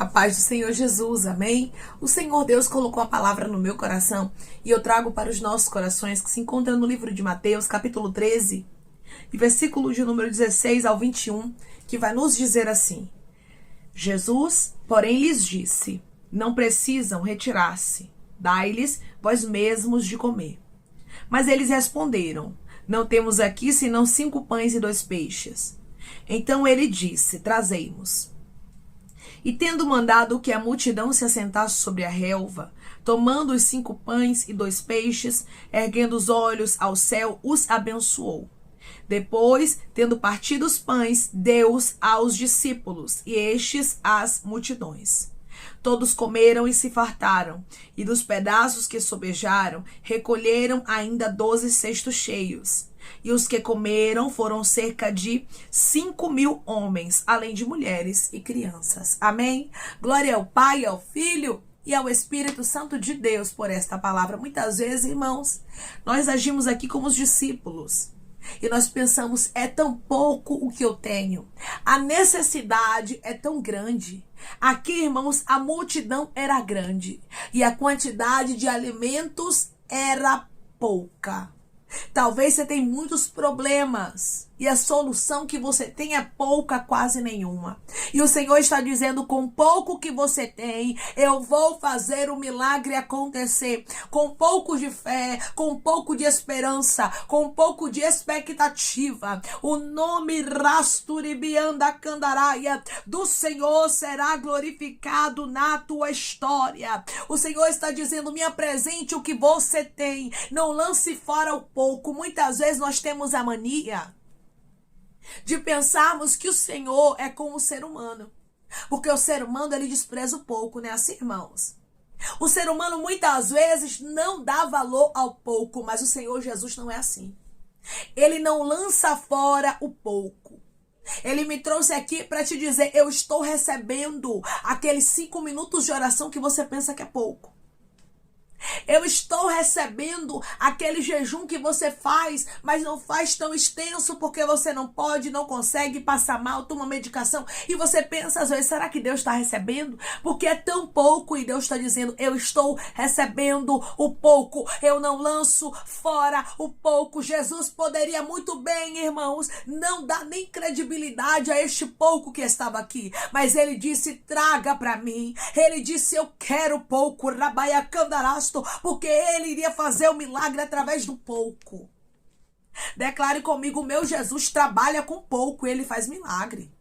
A paz do Senhor Jesus, amém? O Senhor Deus colocou a palavra no meu coração e eu trago para os nossos corações, que se encontra no livro de Mateus, capítulo 13, e versículo de número 16 ao 21, que vai nos dizer assim: Jesus, porém, lhes disse: não precisam retirar-se, dai-lhes vós mesmos de comer. Mas eles responderam: não temos aqui senão 5 pães e 2 peixes. Então ele disse: trazei-mos. E tendo mandado que a multidão se assentasse sobre a relva, tomando os 5 pães e 2 peixes, erguendo os olhos ao céu, os abençoou. Depois, tendo partido os pães, deu-os aos discípulos, e estes às multidões. Todos comeram e se fartaram, e dos pedaços que sobejaram, recolheram ainda 12 cestos cheios. E os que comeram foram cerca de 5.000 homens, além de mulheres e crianças. Amém? Glória ao Pai, ao Filho e ao Espírito Santo de Deus por esta palavra. Muitas vezes, irmãos, nós agimos aqui como os discípulos. E nós pensamos, é tão pouco o que eu tenho. A necessidade é tão grande. Aqui, irmãos, a multidão era grande. E a quantidade de alimentos era pouca. Talvez você tenha muitos problemas e a solução que você tem é pouca, quase nenhuma. E o Senhor está dizendo: com pouco que você tem, eu vou fazer o milagre acontecer. Com pouco de fé, com pouco de esperança, com pouco de expectativa, o nome Rasturibianda Candaraia do Senhor será glorificado na tua história. O Senhor está dizendo: me apresente o que você tem, não lance fora o pouco. Muitas vezes nós temos a mania de pensarmos que o Senhor é como o ser humano. Porque o ser humano, ele despreza o pouco, né? Assim, irmãos? O ser humano muitas vezes não dá valor ao pouco, mas o Senhor Jesus não é assim. Ele não lança fora o pouco. Ele me trouxe aqui para te dizer: eu estou recebendo aqueles 5 minutos de oração que você pensa que é pouco. Eu estou recebendo aquele jejum que você faz, mas não faz tão extenso porque você não pode, não consegue, passa mal, toma medicação. E você pensa às vezes: será que Deus está recebendo? Porque é tão pouco. E Deus está dizendo: eu estou recebendo o pouco. Eu não lanço fora o pouco. Jesus poderia muito bem, irmãos, não dar nem credibilidade a este pouco que estava aqui. Mas ele disse: traga para mim. Ele disse: eu quero pouco. Rabaia Candarasto. Porque ele iria fazer o milagre através do pouco. Declare comigo: o meu Jesus trabalha com pouco e ele faz milagre.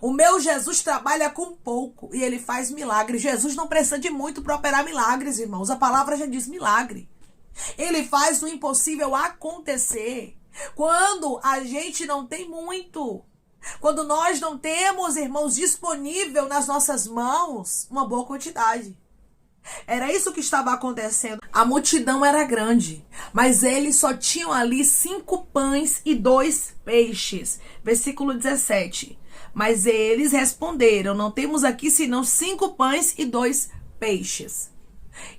O meu Jesus trabalha com pouco e ele faz milagre. Jesus não precisa de muito para operar milagres, irmãos. A palavra já diz milagre. Ele faz o impossível acontecer. Quando a gente não tem muito, quando nós não temos, irmãos, disponível nas nossas mãos uma boa quantidade. Era isso que estava acontecendo. A multidão era grande, mas eles só tinham ali 5 pães e 2 peixes. Versículo 17. Mas eles responderam: não temos aqui senão 5 pães e 2 peixes.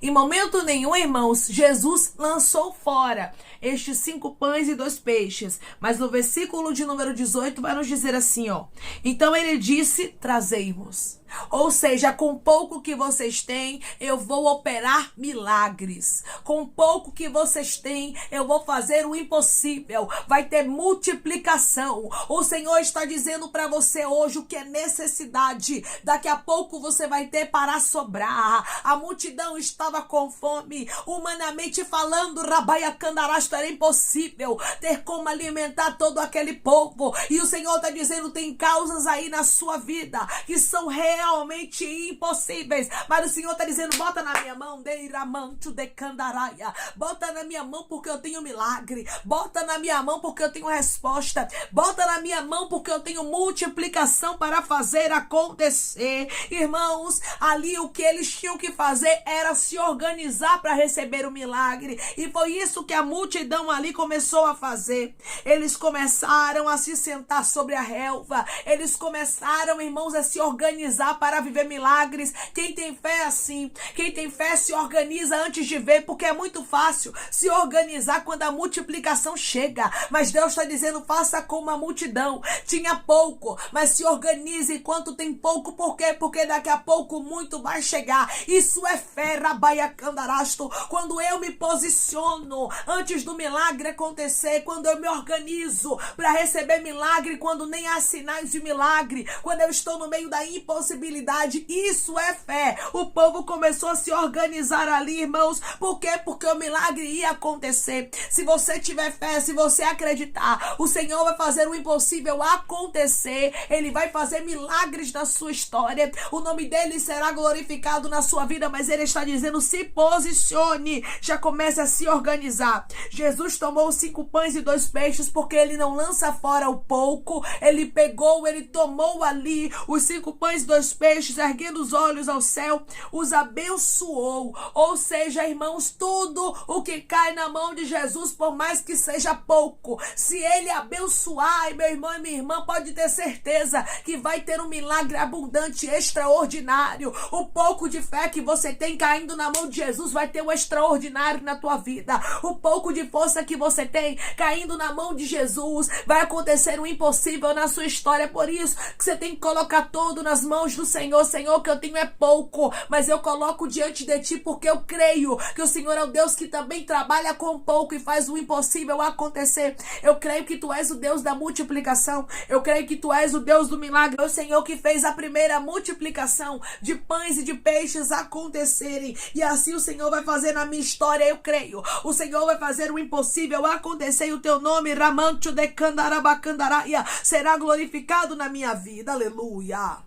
Em momento nenhum, irmãos, Jesus lançou fora estes 5 pães e 2 peixes. Mas no versículo de número 18 vai nos dizer assim, ó: então ele disse: trazei-mos. Ou seja, com pouco que vocês têm, eu vou operar milagres. Com pouco que vocês têm, eu vou fazer o impossível. Vai ter multiplicação. O Senhor está dizendo para você hoje o que é necessidade. Daqui a pouco você vai ter para sobrar. A multidão estava com fome. Humanamente falando, Rabaia Candarasto, era impossível ter como alimentar todo aquele povo. E o Senhor está dizendo: tem causas aí na sua vida que são realmente impossíveis, mas o Senhor está dizendo: bota na minha mão, deiramanto de candaraia, bota na minha mão porque eu tenho milagre, bota na minha mão porque eu tenho resposta, bota na minha mão porque eu tenho multiplicação para fazer acontecer. Irmãos, ali o que eles tinham que fazer era se organizar para receber o milagre, e foi isso que a multidão ali começou a fazer. Eles começaram a se sentar sobre a relva, eles começaram, irmãos, a se organizar organizar para viver milagres. Quem tem fé é assim. Quem tem fé se organiza antes de ver, porque é muito fácil se organizar quando a multiplicação chega. Mas Deus está dizendo, faça como a multidão. Tinha pouco, mas se organize enquanto tem pouco. Por quê? Porque daqui a pouco muito vai chegar. Isso é fé, Rabaia Candarasto. Quando eu me posiciono antes do milagre acontecer, quando eu me organizo para receber milagre, quando nem há sinais de milagre, quando eu estou no meio da impossibilidade, isso é fé. O povo começou a se organizar ali, irmãos. Por quê? Porque o milagre ia acontecer. Se você tiver fé, se você acreditar, o Senhor vai fazer o impossível acontecer. Ele vai fazer milagres na sua história. O nome dele será glorificado na sua vida, mas ele está dizendo, se posicione, já comece a se organizar. Jesus tomou 5 pães e 2 peixes, porque ele não lança fora o pouco. Ele pegou, ele tomou ali os 5 pães e 2 peixes, erguendo os olhos ao céu, os abençoou. Ou seja, irmãos, tudo o que cai na mão de Jesus, por mais que seja pouco, se ele abençoar, meu irmão e minha irmã, pode ter certeza que vai ter um milagre abundante, extraordinário. O pouco de fé que você tem caindo na mão de Jesus vai ter um extraordinário na tua vida. O pouco de força que você tem caindo na mão de Jesus vai acontecer o impossível na sua história. Por isso que você tem que colocar tudo nas mãos do Senhor. Senhor, o que eu tenho é pouco, mas eu coloco diante de ti porque eu creio que o Senhor é o Deus que também trabalha com pouco e faz o impossível acontecer. Eu creio que tu és o Deus da multiplicação. Eu creio que tu és o Deus do milagre. É o Senhor que fez a primeira multiplicação de pães e de peixes acontecerem. E assim o Senhor vai fazer na minha história, eu creio. O Senhor vai fazer o impossível acontecer e o teu nome, Ramancho de Candarabacandaraia, será glorificado na minha vida. Aleluia.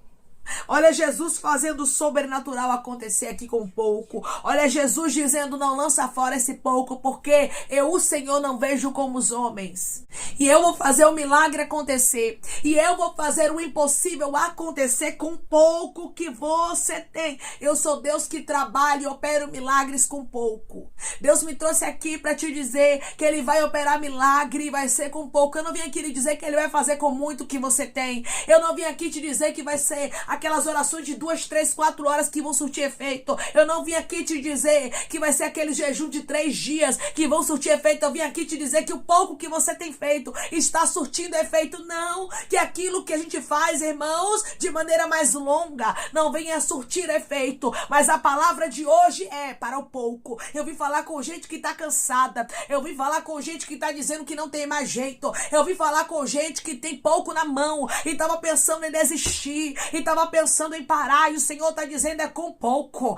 Olha Jesus fazendo o sobrenatural acontecer aqui com pouco. Olha Jesus dizendo, não lança fora esse pouco, porque eu, o Senhor, não vejo como os homens. E eu vou fazer o milagre acontecer. E eu vou fazer o impossível acontecer com pouco que você tem. Eu sou Deus que trabalha e opera milagres com pouco. Deus me trouxe aqui para te dizer que Ele vai operar milagre e vai ser com pouco. Eu não vim aqui lhe dizer que Ele vai fazer com muito que você tem. Eu não vim aqui te dizer que vai ser aquelas orações de 2, 3, 4 horas que vão surtir efeito. Eu não vim aqui te dizer que vai ser aquele jejum de 3 dias que vão surtir efeito. Eu vim aqui te dizer que o pouco que você tem feito está surtindo efeito. Não, que aquilo que a gente faz, irmãos, de maneira mais longa, não venha surtir efeito. Mas a palavra de hoje é para o pouco. Eu vim falar com gente que está cansada. Eu vim falar com gente que está dizendo que não tem mais jeito. Eu vim falar com gente que tem pouco na mão e estava pensando em desistir, e estava pensando em parar, e o Senhor está dizendo é com pouco.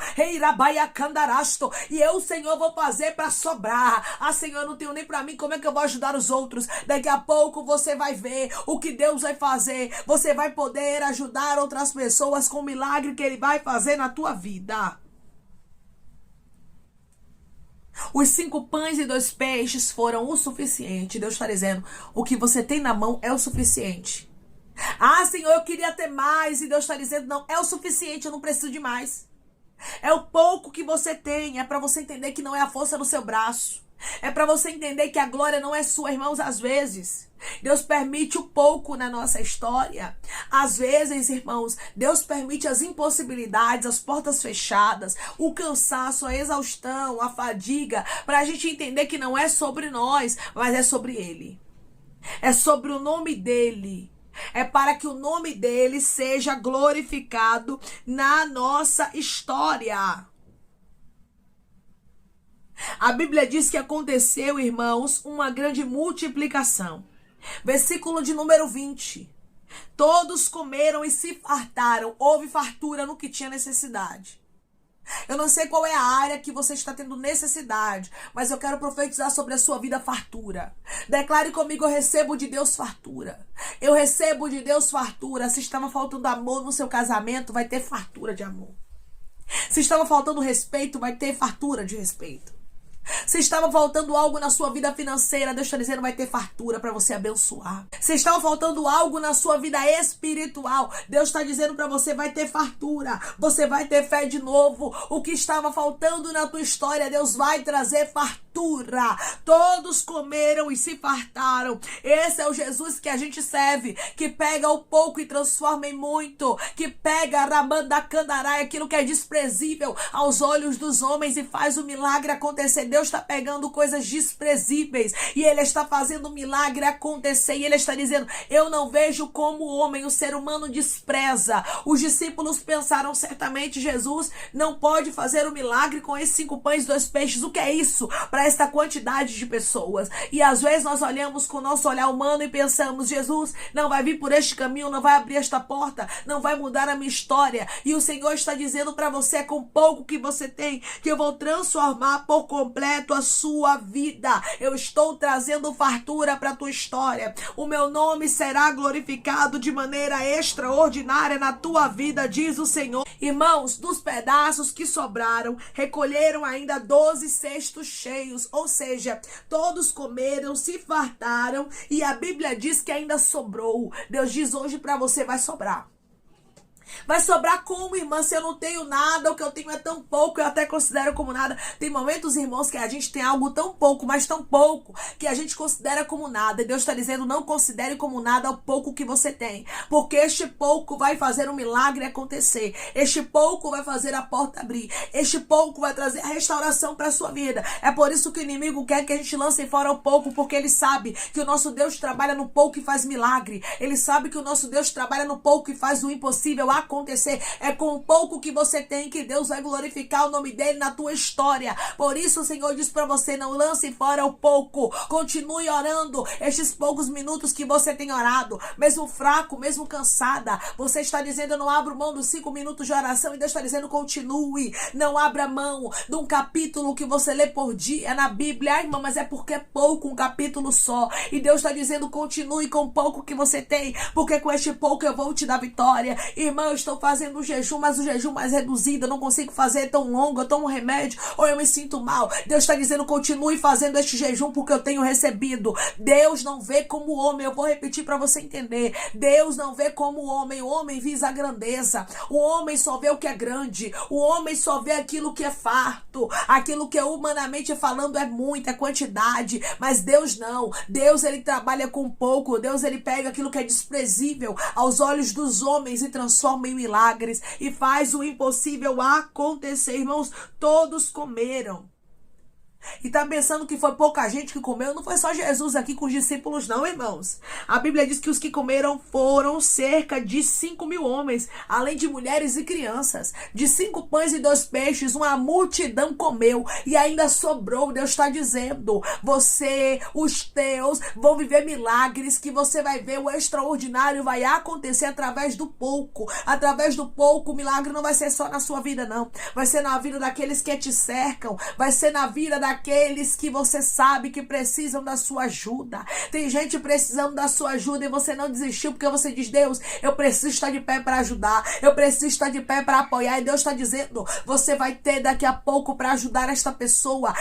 E eu, Senhor, vou fazer para sobrar. Ah, Senhor, eu não tenho nem para mim, como é que eu vou ajudar os outros? Daqui a pouco você vai ver o que Deus vai fazer. Você vai poder ajudar outras pessoas com o milagre que Ele vai fazer na tua vida. Os 5 pães e 2 peixes foram o suficiente. Deus está dizendo, o que você tem na mão é o suficiente. Ah, Senhor, eu queria ter mais. E Deus está dizendo, não, é o suficiente, eu não preciso de mais. É o pouco que você tem. É para você entender que não é a força do seu braço. É para você entender que a glória não é sua, irmãos. Às vezes, Deus permite o pouco na nossa história. Às vezes, irmãos, Deus permite as impossibilidades, as portas fechadas, o cansaço, a exaustão, a fadiga, para a gente entender que não é sobre nós, mas é sobre Ele. É sobre o nome dEle. É para que o nome dEle seja glorificado na nossa história. A Bíblia diz que aconteceu, irmãos, uma grande multiplicação. Versículo de número 20. Todos comeram e se fartaram. Houve fartura no que tinha necessidade. Eu não sei qual é a área que você está tendo necessidade, mas eu quero profetizar sobre a sua vida fartura. Declare comigo, eu recebo de Deus fartura. Eu recebo de Deus fartura. Se estava faltando amor no seu casamento, vai ter fartura de amor. Se estava faltando respeito, vai ter fartura de respeito. Se estava faltando algo na sua vida financeira, Deus está dizendo, vai ter fartura para você abençoar. Se estava faltando algo na sua vida espiritual, Deus está dizendo para você, vai ter fartura. Você vai ter fé de novo. O que estava faltando na tua história, Deus vai trazer fartura. fartura. Todos comeram e se fartaram. Esse é o Jesus que a gente serve, que pega o pouco e transforma em muito, que pega a ramanda candarai, aquilo que é desprezível aos olhos dos homens, e faz o milagre acontecer. Deus está pegando coisas desprezíveis e Ele está fazendo o milagre acontecer, e Ele está dizendo: eu não vejo como o homem, o ser humano, despreza. Os discípulos pensaram certamente: Jesus não pode fazer o milagre com esses 5 pães e 2 peixes. O que é isso para esta quantidade de pessoas? E às vezes nós olhamos com o nosso olhar humano e pensamos: Jesus não vai vir por este caminho, não vai abrir esta porta, não vai mudar a minha história. E o Senhor está dizendo para você: é com pouco que você tem que eu vou transformar por completo a sua vida. Eu estou trazendo fartura para a tua história. O meu nome será glorificado de maneira extraordinária na tua vida, diz o Senhor. Irmãos, dos pedaços que sobraram, recolheram ainda 12 cestos cheios, ou seja, todos comeram, se fartaram, e a Bíblia diz que ainda sobrou. Deus diz hoje para você: vai sobrar. Vai sobrar como, irmã? Se eu não tenho nada, o que eu tenho é tão pouco, eu até considero como nada. Tem momentos, irmãos, que a gente tem algo tão pouco, mas tão pouco, que a gente considera como nada. E Deus está dizendo: não considere como nada o pouco que você tem, porque este pouco vai fazer um milagre acontecer. Este pouco vai fazer a porta abrir. Este pouco vai trazer a restauração para a sua vida. É por isso que o inimigo quer que a gente lance fora o pouco, porque ele sabe que o nosso Deus trabalha no pouco e faz milagre. Ele sabe que o nosso Deus trabalha no pouco e faz o impossível acontecer. É com o pouco que você tem que Deus vai glorificar o nome dele na tua história. Por isso o Senhor diz para você: não lance fora o pouco. Continue orando estes poucos minutos que você tem orado, mesmo fraco, mesmo cansada. Você está dizendo: eu não abro mão dos 5 minutos de oração, e Deus está dizendo: continue. Não abra mão de um capítulo que você lê por dia na Bíblia. Ai, irmã, mas é porque é pouco, um capítulo só. E Deus está dizendo: continue com o pouco que você tem, porque com este pouco eu vou te dar vitória. Irmã, eu estou fazendo um jejum, mas o jejum mais reduzido, eu não consigo fazer tão longo, eu tomo um remédio, ou eu me sinto mal. Deus está dizendo: continue fazendo este jejum, porque eu tenho recebido. Deus não vê como o homem, eu vou repetir para você entender. Deus não vê como o homem visa a grandeza. O homem só vê o que é grande, o homem só vê aquilo que é farto, aquilo que é humanamente falando é muito, é quantidade, mas Deus não. Deus, ele trabalha com pouco. Deus, ele pega aquilo que é desprezível aos olhos dos homens e transforma em milagres e faz o impossível acontecer. Irmãos, todos comeram. E tá pensando que foi pouca gente que comeu? Não foi só Jesus aqui com os discípulos, não, irmãos. A Bíblia diz que os que comeram foram cerca de 5.000 homens, além de mulheres e crianças. De 5 pães e 2 peixes, uma multidão comeu e ainda sobrou. Deus está dizendo: você, os teus, vão viver milagres, que você vai ver o extraordinário vai acontecer através do pouco. Através do pouco, o milagre não vai ser só na sua vida, não. Vai ser na vida daqueles que te cercam, vai ser na vida daqueles que você sabe que precisam da sua ajuda. Tem gente precisando da sua ajuda e você não desistiu, porque você diz: Deus, eu preciso estar de pé para ajudar, eu preciso estar de pé para apoiar. E Deus está dizendo: você vai ter daqui a pouco para ajudar esta pessoa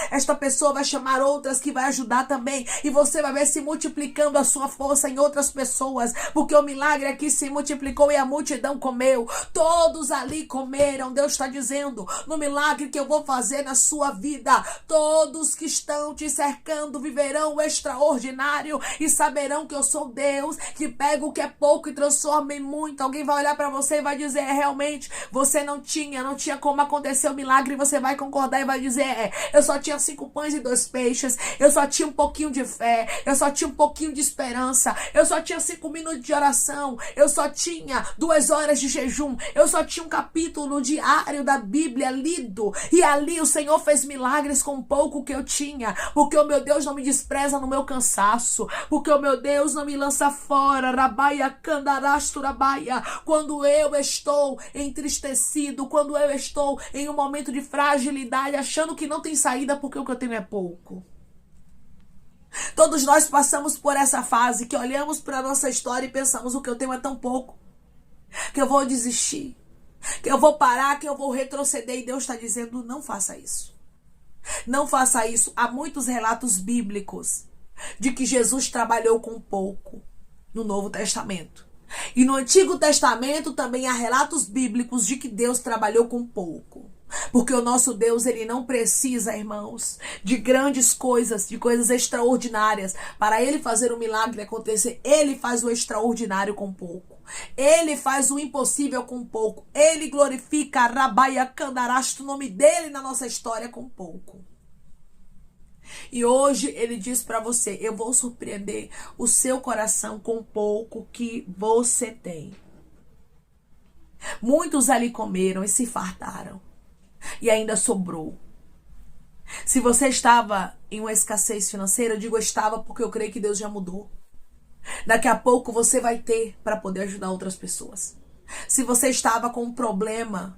vai chamar outras que vai ajudar também, e você vai ver se multiplicando a sua força em outras pessoas, porque o milagre aqui se multiplicou e a multidão comeu. Todos ali comeram. Deus está dizendo: no milagre que eu vou fazer na sua vida, todos que estão te cercando viverão o extraordinário e saberão que eu sou Deus, que pega o que é pouco e transforma em muito. Alguém vai olhar para você e vai dizer: realmente, você não tinha como acontecer o milagre. E você vai concordar e vai dizer: eu só tinha 5 pães e 2 peixes, eu só tinha um pouquinho de fé, eu só tinha um pouquinho de esperança, eu só tinha 5 minutos de oração, eu só tinha 2 horas de jejum, eu só tinha um capítulo diário da Bíblia lido, e ali o Senhor fez milagres com pouco que eu tinha, porque o meu Deus não me despreza no meu cansaço, porque o meu Deus não me lança fora, rabaia, candarasto, rabaia, quando eu estou entristecido, quando eu estou em um momento de fragilidade, achando que não tem saída porque o que eu tenho é pouco. Todos nós passamos por essa fase que olhamos para a nossa história e pensamos: o que eu tenho é tão pouco, que eu vou desistir, que eu vou parar, que eu vou retroceder. E Deus está dizendo: não faça isso. Não faça isso. Há muitos relatos bíblicos de que Jesus trabalhou com pouco no Novo Testamento. E no Antigo Testamento também há relatos bíblicos de que Deus trabalhou com pouco. Porque o nosso Deus, ele não precisa, irmãos, de grandes coisas, de coisas extraordinárias. Para ele fazer um milagre acontecer, ele faz o extraordinário com pouco. Ele faz o impossível com pouco. Ele glorifica a Rabaia Candarasto, o nome dele na nossa história com pouco. E hoje ele diz para você: eu vou surpreender o seu coração com pouco que você tem. Muitos ali comeram e se fartaram. E ainda sobrou. Se você estava em uma escassez financeira, eu digo estava porque eu creio que Deus já mudou. Daqui a pouco você vai ter para poder ajudar outras pessoas. Se você estava com um problema,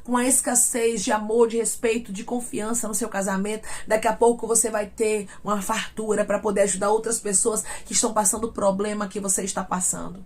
com a escassez de amor, de respeito, de confiança no seu casamento, daqui a pouco você vai ter uma fartura para poder ajudar outras pessoas que estão passando o problema que você está passando.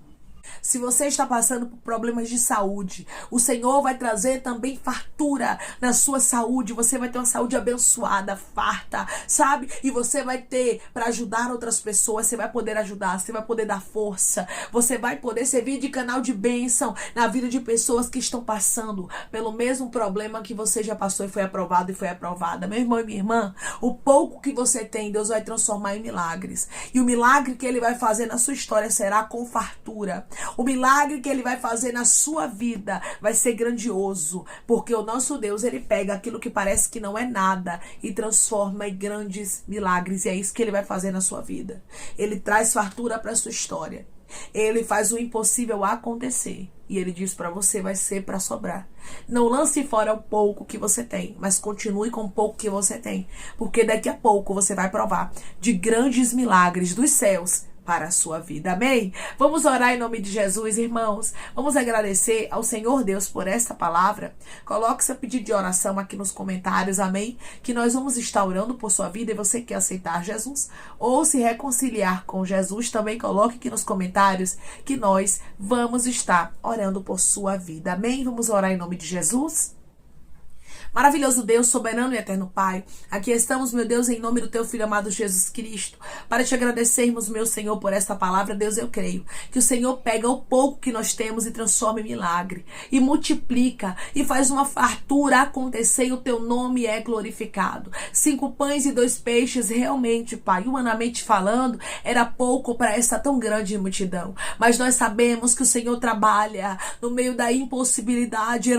Se você está passando por problemas de saúde, o Senhor vai trazer também fartura na sua saúde. Você vai ter uma saúde abençoada, farta, sabe? E você vai ter para ajudar outras pessoas. Você vai poder ajudar, você vai poder dar força. Você vai poder servir de canal de bênção na vida de pessoas que estão passando pelo mesmo problema que você já passou e foi aprovado e foi aprovada. Meu irmão e minha irmã, o pouco que você tem, Deus vai transformar em milagres. E o milagre que Ele vai fazer na sua história será com fartura. O milagre que Ele vai fazer na sua vida vai ser grandioso, porque o nosso Deus, Ele pega aquilo que parece que não é nada e transforma em grandes milagres, e é isso que Ele vai fazer na sua vida. Ele traz fartura para a sua história. Ele faz o impossível acontecer. E Ele diz para você, vai ser para sobrar. Não lance fora o pouco que você tem, mas continue com o pouco que você tem, porque daqui a pouco você vai provar de grandes milagres dos céus para a sua vida, amém? Vamos orar em nome de Jesus, irmãos. Vamos agradecer ao Senhor Deus por esta palavra. Coloque seu pedido de oração aqui nos comentários, amém? Que nós vamos estar orando por sua vida, e você quer aceitar Jesus ou se reconciliar com Jesus, também coloque aqui nos comentários que nós vamos estar orando por sua vida, amém? Vamos orar em nome de Jesus. Maravilhoso Deus, soberano e eterno Pai, aqui estamos, meu Deus, em nome do Teu Filho amado Jesus Cristo, para te agradecermos, meu Senhor, por esta palavra. Deus, eu creio que o Senhor pega o pouco que nós temos e transforma em milagre, e multiplica, e faz uma fartura acontecer, e o Teu nome é glorificado. 5 pães e 2 peixes, realmente, Pai, humanamente falando, era pouco para essa tão grande multidão, mas nós sabemos que o Senhor trabalha no meio da impossibilidade.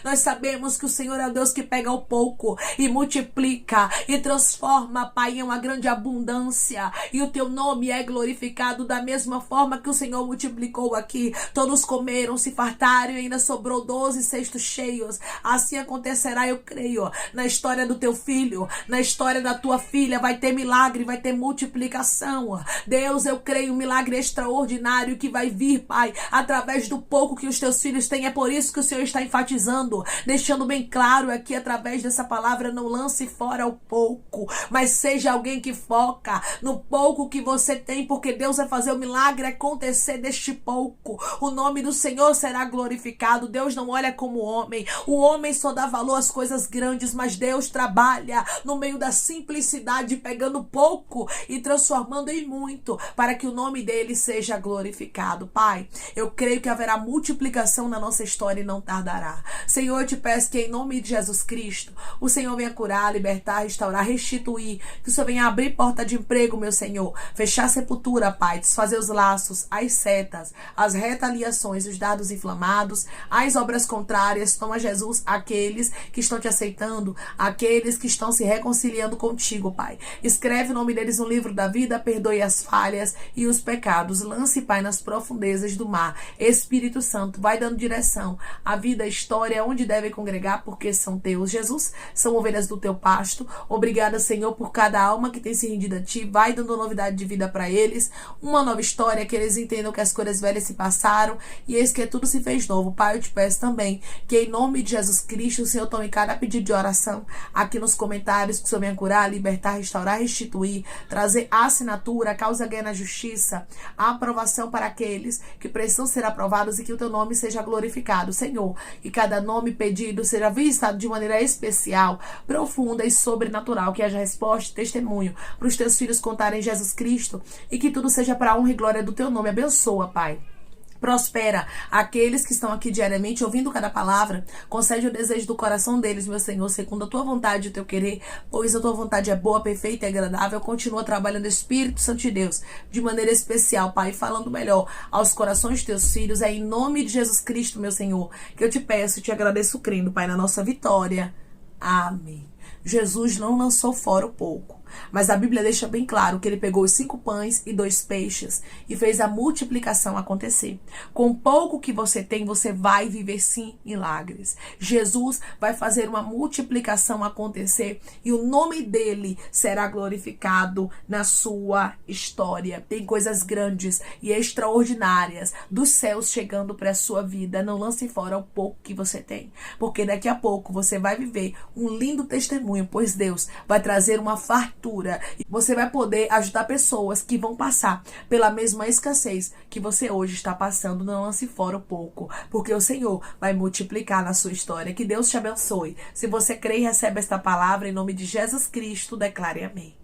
Nós sabemos que o Senhor é o Deus que pega o pouco e multiplica e transforma, Pai, em uma grande abundância, e o Teu nome é glorificado da mesma forma que o Senhor multiplicou aqui. Todos comeram, se fartaram e ainda sobrou 12 cestos cheios. Assim acontecerá, eu creio, na história do Teu filho, na história da Tua filha. Vai ter milagre, vai ter multiplicação. Deus, eu creio, um milagre extraordinário que vai vir, Pai, através do pouco que os Teus filhos têm. É por isso que o Senhor está enfatizando, deixando bem claro aqui através dessa palavra: não lance fora o pouco, mas seja alguém que foca no pouco que você tem, porque Deus vai fazer o milagre acontecer deste pouco. O nome do Senhor será glorificado. Deus não olha como homem. O homem só dá valor às coisas grandes, mas Deus trabalha no meio da simplicidade, pegando pouco e transformando em muito, para que o nome dele seja glorificado. Pai, eu creio que haverá multiplicação na nossa história e não tardará. Senhor, eu te peço que em nome de Jesus Cristo, o Senhor venha curar, libertar, restaurar, restituir, que o Senhor venha abrir porta de emprego, meu Senhor, fechar a sepultura, Pai, desfazer os laços, as setas, as retaliações, os dardos inflamados, as obras contrárias. Toma, Jesus, aqueles que estão te aceitando, aqueles que estão se reconciliando contigo, Pai. Escreve o nome deles no livro da vida, perdoe as falhas e os pecados. Lance, Pai, nas profundezas do mar. Espírito Santo, vai dando direção à vida, a história, onde deve congregar, porque são teus, Jesus, são ovelhas do teu pasto. Obrigada, Senhor, por cada alma que tem se rendido a ti. Vai dando novidade de vida para eles, uma nova história, que eles entendam que as coisas velhas se passaram e eis que tudo se fez novo. Pai, eu te peço também que em nome de Jesus Cristo, o Senhor tome cada pedido de oração aqui nos comentários, que o Senhor venha curar, libertar, restaurar, restituir, trazer a assinatura, a causa ganha na justiça, a aprovação para aqueles que precisam ser aprovados, e que o teu nome seja glorificado, Senhor, e cada nome pedido seja visitado de maneira especial, profunda e sobrenatural, que haja resposta e testemunho para os teus filhos contarem Jesus Cristo, e que tudo seja para a honra e glória do teu nome. Abençoa, Pai. Prospera aqueles que estão aqui diariamente ouvindo cada palavra. Concede o desejo do coração deles, meu Senhor, segundo a tua vontade e o teu querer, pois a tua vontade é boa, perfeita e agradável. Continua trabalhando, Espírito Santo de Deus, de maneira especial, Pai, falando melhor aos corações de teus filhos. É em nome de Jesus Cristo, meu Senhor, que eu te peço e te agradeço crendo, Pai, na nossa vitória. Amém. Jesus não lançou fora o pouco, mas a Bíblia deixa bem claro que ele pegou os 5 pães e 2 peixes e fez a multiplicação acontecer. Com o pouco que você tem, você vai viver sim milagres. Jesus vai fazer uma multiplicação acontecer e o nome dele será glorificado na sua história. Tem coisas grandes e extraordinárias dos céus chegando para a sua vida. Não lance fora o pouco que você tem, porque daqui a pouco você vai viver um lindo testemunho, pois Deus vai trazer uma fartura e você vai poder ajudar pessoas que vão passar pela mesma escassez que você hoje está passando. Não lance fora o pouco, porque o Senhor vai multiplicar na sua história. Que Deus te abençoe. Se você crê e recebe esta palavra, em nome de Jesus Cristo, declare amém.